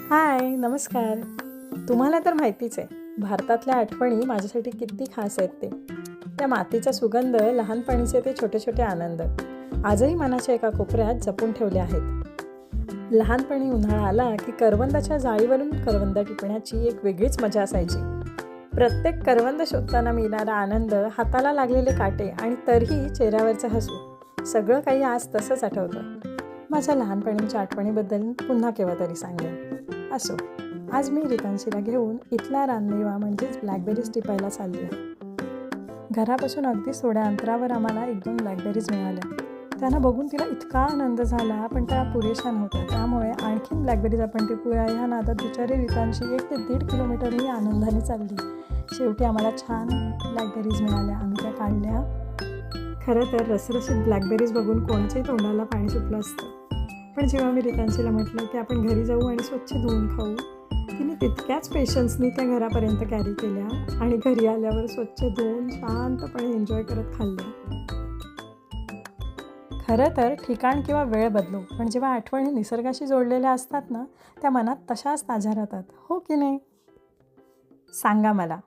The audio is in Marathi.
हाय, नमस्कार. तुम्हाला तर माहितीच आहे, भारतातल्या आठवणी माझ्यासाठी किती खास आहेत ते. त्या मातीचा सुगंध, लहानपणीचे ते छोटे छोटे आनंद आजही मनाच्या एका कोपऱ्यात जपून ठेवले आहेत. लहानपणी उन्हाळा आला की करवंदाच्या जाळीवरून करवंद टिपण्याची एक वेगळीच मजा असायची. प्रत्येक करवंद शोधताना मिळणारा आनंद, हाताला लागलेले काटे आणि तरीही चेहऱ्यावरचं हसू, सगळं काही आज तसंच आठवतं. माझ्या लहानपणीच्या आठवणीबद्दल पुन्हा केव्हा तरी सांगेन. असो, आज मी रितांशीला घेऊन इथला रानमेवा म्हणजेच ब्लॅकबेरीज टिपायला चालली आहे. घरापासून अगदी थोड्या अंतरावर आम्हाला 1-2 ब्लॅकबेरीज मिळाल्या. त्यांना बघून तिला इतका आनंद झाला, पण त्या पुरेशा नव्हत्या. त्यामुळे आणखीन ब्लॅकबेरीज आपण टिपूया ह्या नादात बिचारी रितांशी 1 ते 1.5 किलोमीटरही आनंदाने चालली. शेवटी आम्हाला छान ब्लॅकबेरीज मिळाल्या. आम्ही त्या काढल्या. खरं तर रसरशीत ब्लॅकबेरीज बघून कोणाच्याही तोंडाला पाणी सुटलं असतं. पण जेव्हा मी रितांशीला म्हटलं की आपण घरी जाऊ आणि स्वच्छ धुवून खाऊ, तिने तितक्याच पेशन्सनी त्या घरापर्यंत कॅरी केल्या आणि घरी आल्यावर स्वच्छ धुवून शांतपणे एन्जॉय करत खाल्ल्या. खरं तर ठिकाण किंवा वेळ बदलू, पण जेव्हा आठवणी निसर्गाशी जोडलेल्या असतात ना, त्या मनात तशाच ताज्या राहतात, हो की नाही? सांगा मला,